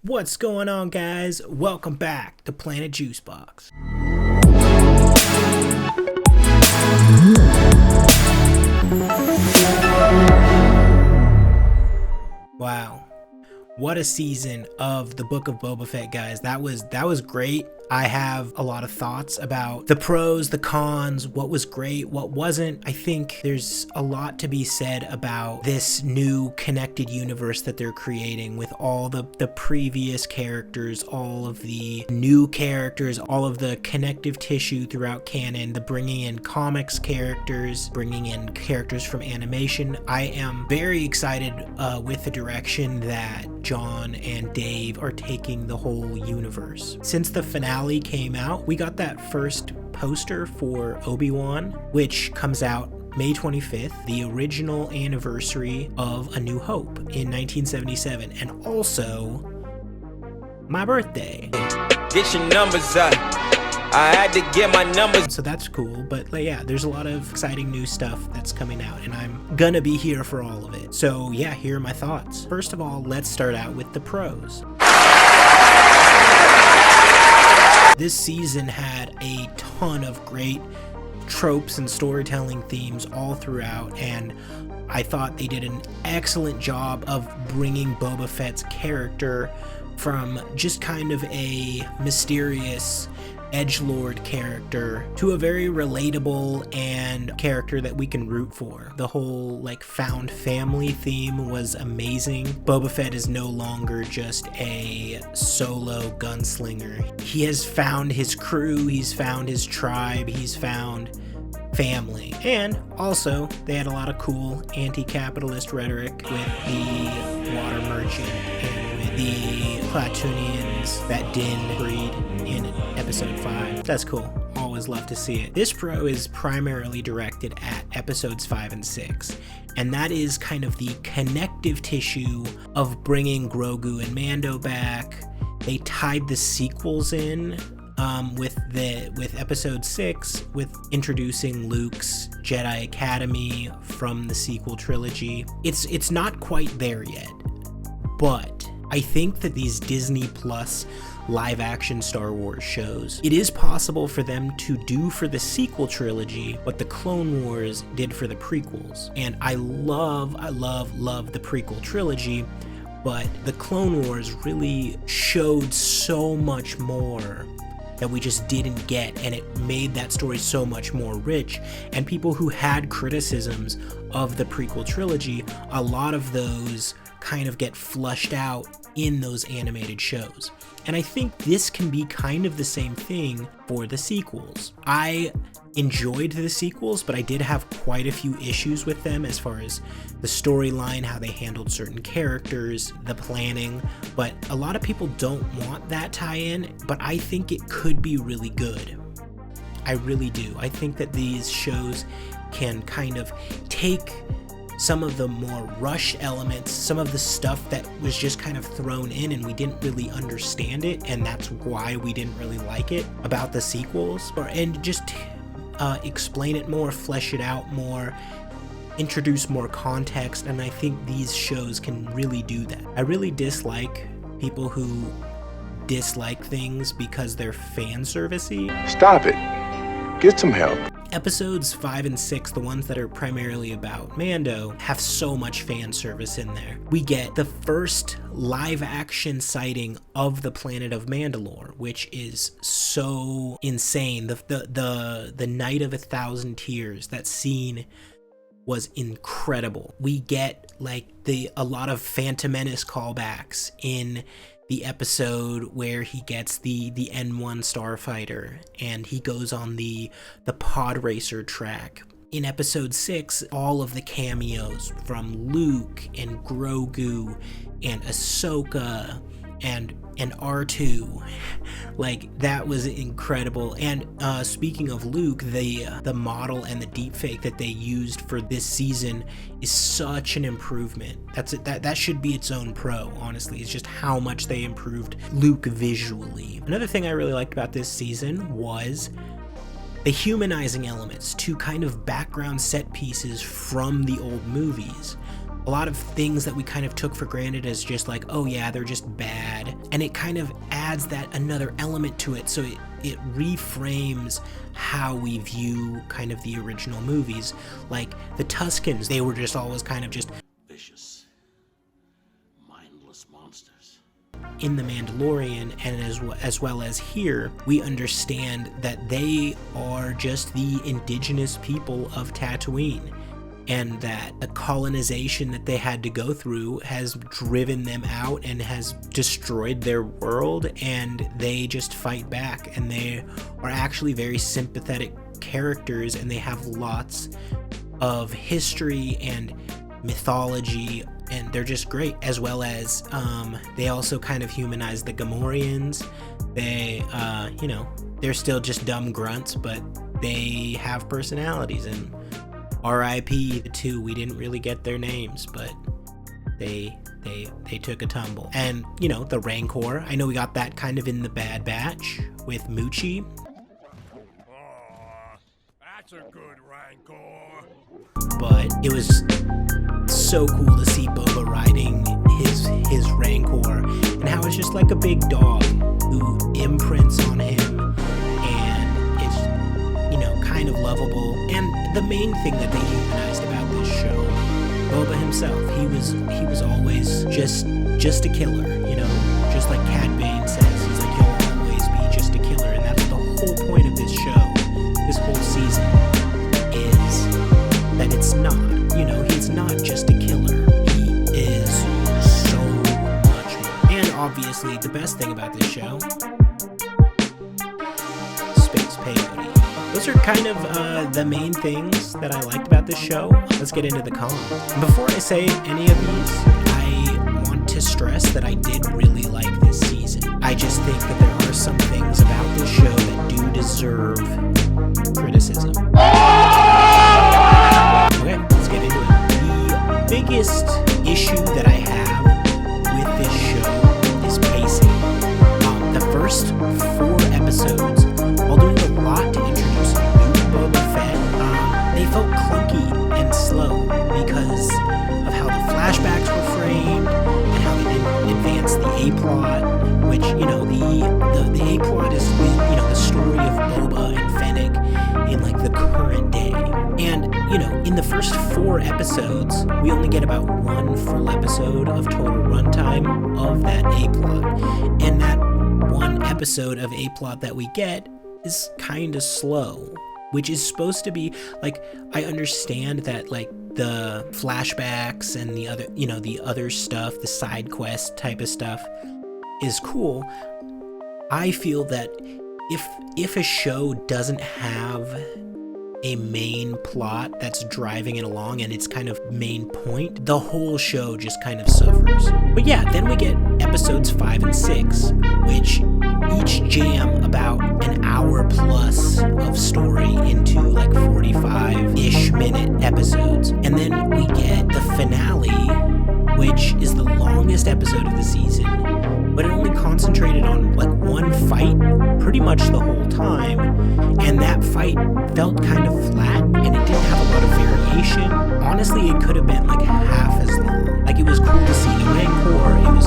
What's going on, guys? Welcome back to Planet Juicebox. Wow. What a season of the Book of Boba Fett, guys. That was great. I have a lot of thoughts about the pros, the cons, what was great, what wasn't. I think there's a lot to be said about this new connected universe that they're creating with all the previous characters, all of the new characters, all of the connective tissue throughout canon, the bringing in comics characters, bringing in characters from animation. I am very excited with the direction that John and Dave are taking the whole universe. Since the finale came out, we got that first poster for Obi-Wan, which comes out May 25th, the original anniversary of A New Hope in 1977, and also my birthday. Get your numbers up. I had to get my numbers. So that's cool, but yeah, there's a lot of exciting new stuff that's coming out, and I'm gonna be here for all of it. So yeah, here are my thoughts. First of all, let's start out with the pros. This season had a ton of great tropes and storytelling themes all throughout, and I thought they did an excellent job of bringing Boba Fett's character from just kind of a mysterious edgelord character to a very relatable and character that we can root for. The whole found family theme was amazing. Boba Fett is no longer just a solo gunslinger. He has found his crew, he's found his tribe, he's found family. And also, they had a lot of cool anti-capitalist rhetoric with the water merchant and with the Platonians that Din breed in episode 5. That's cool. Always love to see it. This pro is primarily directed at episodes 5 and 6, and that is kind of the connective tissue of bringing Grogu and Mando back. They tied the sequels in with episode 6, with introducing Luke's Jedi Academy from the sequel trilogy. It's not quite there yet, but I think that these Disney Plus live action Star Wars shows, it is possible for them to do for the sequel trilogy what the Clone Wars did for the prequels. And I love the prequel trilogy, but the Clone Wars really showed so much more that we just didn't get, and it made that story so much more rich. And people who had criticisms of the prequel trilogy, a lot of those kind of get flushed out in those animated shows. And I think this can be kind of the same thing for the sequels. I enjoyed the sequels, but I did have quite a few issues with them as far as the storyline, how they handled certain characters, the planning. But a lot of people don't want that tie-in, but I think it could be really good. I really do. I think that these shows can kind of take some of the more rush elements, some of the stuff that was just kind of thrown in and we didn't really understand it, and that's why we didn't really like it about the sequels, and just explain it more, flesh it out more, introduce more context, and I think these shows can really do that. I really dislike people who dislike things because they're fan servicey. Stop it. Get some help. Episodes 5 and 6, the ones that are primarily about Mando, have so much fan service in there. We get the first live action sighting of the planet of Mandalore, which is so insane. The Night of 1,000 Tears, that scene was incredible. We get a lot of Phantom Menace callbacks in the episode where he gets the N1 starfighter and he goes on the pod racer track. In episode 6, all of the cameos from Luke and Grogu and Ahsoka and R2, that was incredible. And speaking of Luke, the model and the deepfake that they used for this season is such an improvement. That should be its own pro, honestly. It's just how much they improved Luke visually. Another thing I really liked about this season was the humanizing elements to kind of background set pieces from the old movies. A lot of things that we kind of took for granted as just oh yeah, they're just bad, and it kind of adds that another element to it, so it reframes how we view kind of the original movies. Like the Tuscans, they were just always kind of just vicious, mindless monsters. In The Mandalorian, and as well as here, we understand that they are just the indigenous people of Tatooine, and that the colonization that they had to go through has driven them out and has destroyed their world, and they just fight back, and they are actually very sympathetic characters, and they have lots of history and mythology, and they're just great. As well as they also kind of humanize the Gamorreans. They they're still just dumb grunts, but they have personalities, and R.I.P. the two, we didn't really get their names, but they took a tumble. And the Rancor, I know we got that kind of in the Bad Batch with Moochie. That's a good Rancor. But it was so cool to see Boba riding his Rancor, and how it's just like a big dog who imprints on him, and it's kind of lovable. And the main thing that they humanized about this show, Boba himself, he was always just a killer, just like Cad Bane says. He's like, he'll always be just a killer, and that's the whole point of this show, this whole season, is that it's not, he's not just a killer. He is so much more. And obviously, the best thing about this show, space peyote. Those are kind of the main things that I liked about this show. Let's get into the cons. Before I say any of these, I want to stress that I did really like this season. I just think that there are some things about this show that do deserve criticism. Okay, let's get into it. The biggest issue that I have with this show is pacing. The first 4 episodes, while doing a lot to introduce Book of Boba Fett, they felt clunky and slow because of how the flashbacks were framed and how they didn't advance the A-plot, which, the A-plot is the story of Boba and Fennec in like the current day. And, in the first 4 episodes, we only get about 1 full episode of total runtime of that A-plot. And that 1 episode of A-plot that we get is kind of slow, which is supposed to be, like, I understand that, like, the flashbacks and the other stuff, the side quest type of stuff is cool. I feel that if a show doesn't have a main plot that's driving it along and its kind of main point, the whole show just kind of suffers. But yeah, then we get episodes 5 and 6, which each jam about an hour plus of story into like 45-ish minute episodes. And then we get the finale, which is the longest episode of the season, but it only concentrated on like 1 fight pretty much the whole time, and that fight felt kind of flat, and it didn't have a lot of variation. Honestly, it could have been like half as long. Like, it was cool to see the Rancor,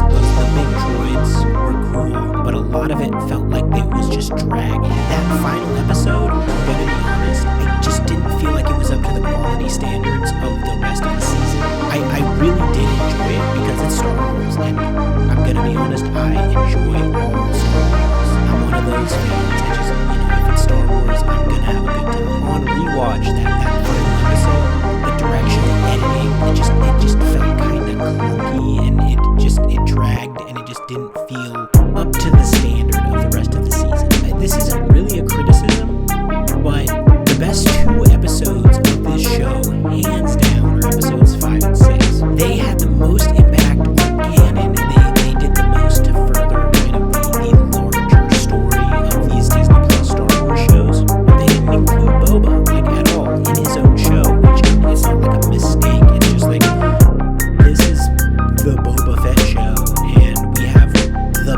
the big droids were cool, but a lot of it felt like it was just dragging. That final episode, I'm gonna be honest, I just didn't feel like it was up to the quality standards of the rest of the season. I really did enjoy it because it's Star Wars, and I'm gonna be honest, I enjoy all Star Wars. I'm one of those fans that just, if it's Star Wars, I'm gonna have a good time. On rewatch, that final episode, the direction of editing, it just felt kind of clunky, and it dragged, and it just didn't feel up to the standard of the rest of the season. This isn't really a criticism, but the best 2 episodes of this show, hands down, are episodes 5 and 6. They had the most impact on canon. They did the most to further kind of the larger story of these Disney Plus Star Wars shows. But they didn't include Boba, like, at all in his own show, which is not like a mistake. It's just like, this is the Boba Fett show, and we have the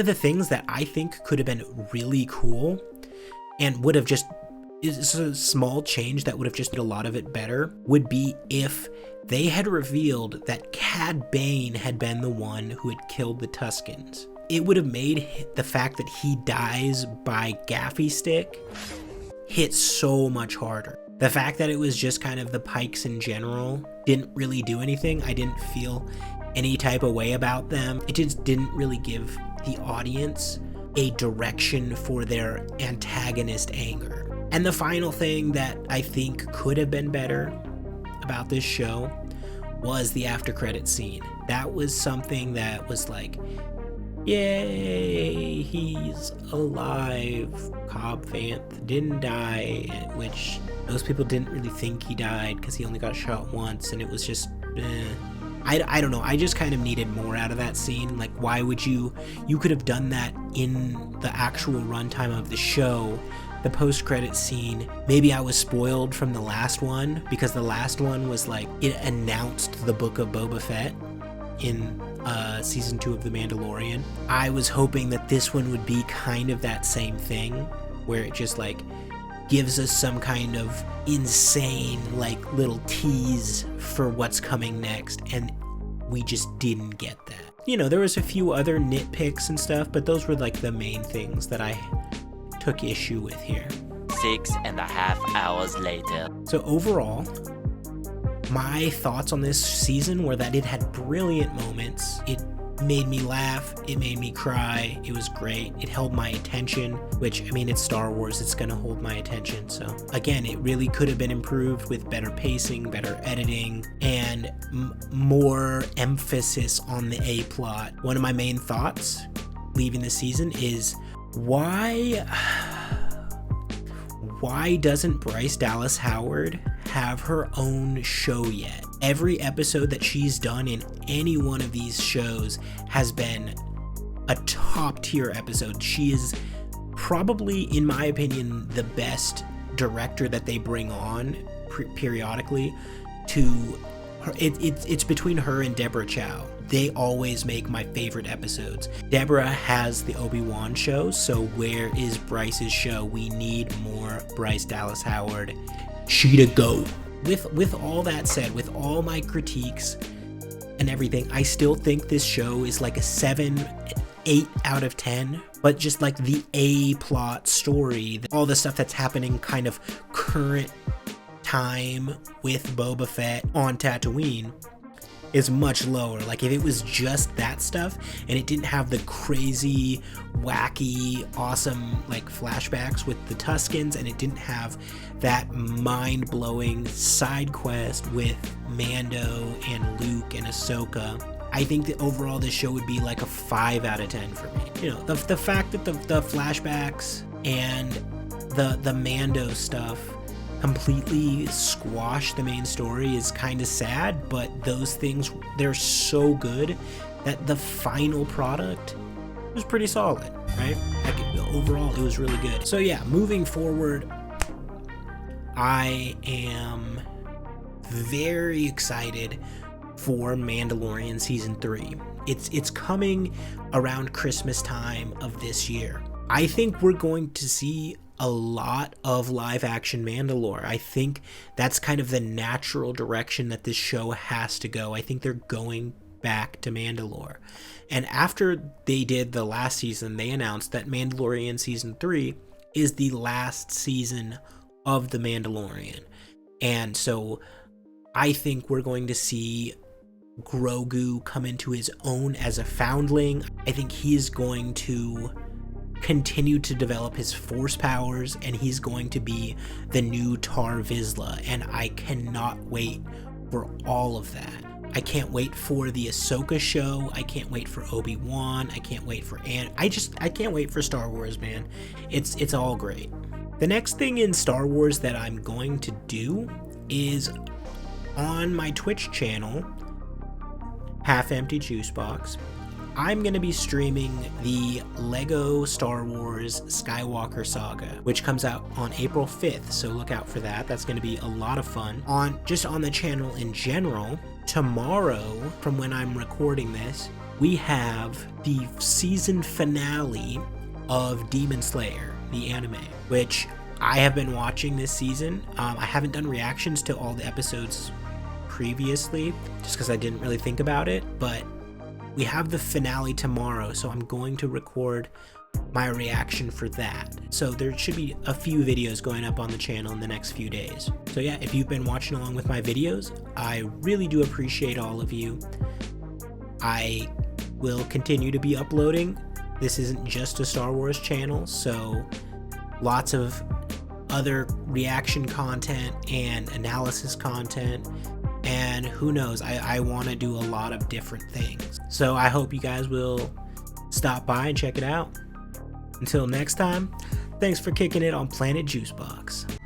of the things that I think could have been really cool and would have just, is a small change that would have just made a lot of it better, would be if they had revealed that Cad Bane had been the one who had killed the Tuskens. It would have made the fact that he dies by gaffy stick hit so much harder. The fact that it was just kind of the Pikes in general didn't really do anything. I didn't feel any type of way about them. It just didn't really give the audience a direction for their antagonist anger. And the final thing that I think could have been better about this show was the after credit scene. That was something that was like, yay, he's alive. Cobb Vanth didn't die, which most people didn't really think he died because he only got shot once, and it was just, I don't know. I just kind of needed more out of that scene. Like, why would you could have done that in the actual runtime of the show. The post-credit scene, maybe I was spoiled from the last one, because the last one was like, it announced the Book of Boba Fett in season 2 of The Mandalorian. I was hoping that this one would be kind of that same thing, where it just like gives us some kind of insane like little tease for what's coming next, and we just didn't get that. You know, there was a few other nitpicks and stuff, but those were like the main things that I took issue with here. 6.5 hours later. So overall, my thoughts on this season were that it had brilliant moments. It made me laugh, it made me cry, it was great, it held my attention, which, I mean, it's Star Wars, it's gonna hold my attention. So again, it really could have been improved with better pacing, better editing, and more emphasis on the A plot. One of my main thoughts leaving the season is, why doesn't Bryce Dallas Howard have her own show yet? Every episode that she's done in any one of these shows has been a top tier episode. She is probably, in my opinion, the best director that they bring on periodically. It's between her and Deborah Chow. They always make my favorite episodes. Deborah has the Obi-Wan show, so where is Bryce's show? We need more Bryce Dallas Howard. She to go. With all that said, with all my critiques and everything, I still think this show is like a 7, 8 out of 10. But just like the A plot story, all the stuff that's happening kind of current time with Boba Fett on Tatooine is much lower. Like, if it was just that stuff and it didn't have the crazy, wacky, awesome like flashbacks with the Tuskens, and it didn't have that mind-blowing side quest with Mando and Luke and Ahsoka, I think that overall this show would be like a 5 out of 10 for me. You know, the fact that the flashbacks and the Mando stuff completely squash the main story is kind of sad, but those things, they're so good that the final product was pretty solid, right? Like, overall, it was really good. So yeah, moving forward, I am very excited for Mandalorian Season 3. It's coming around Christmas time of this year. I think we're going to see a lot of live action Mandalore. I think that's kind of the natural direction that this show has to go. I think they're going back to Mandalore. And after they did the last season, they announced that Mandalorian Season 3 is the last season of The Mandalorian. And so I think we're going to see Grogu come into his own as a foundling. I think he's going to continue to develop his force powers, and he's going to be the new Tar Vizsla, and I cannot wait for all of that. I can't wait for the Ahsoka show. I can't wait for Obi-Wan. I can't wait for I can't wait for Star Wars, man. It's all great. The next thing in Star Wars that I'm going to do is on my Twitch channel, Half Empty Juice Box, I'm going to be streaming the Lego Star Wars Skywalker Saga, which comes out on April 5th, so look out for that. That's going to be a lot of fun. On the channel in general, tomorrow, from when I'm recording this, we have the season finale of Demon Slayer, the anime, which I have been watching this season. I haven't done reactions to all the episodes previously, just because I didn't really think about it, but we have the finale tomorrow, so I'm going to record my reaction for that. So there should be a few videos going up on the channel in the next few days. So yeah, if you've been watching along with my videos, I really do appreciate all of you. I will continue to be uploading. This isn't just a Star Wars channel, so lots of other reaction content and analysis content, and who knows, I want to do a lot of different things. So I hope you guys will stop by and check it out. Until next time, thanks for kicking it on Planet Juicebox.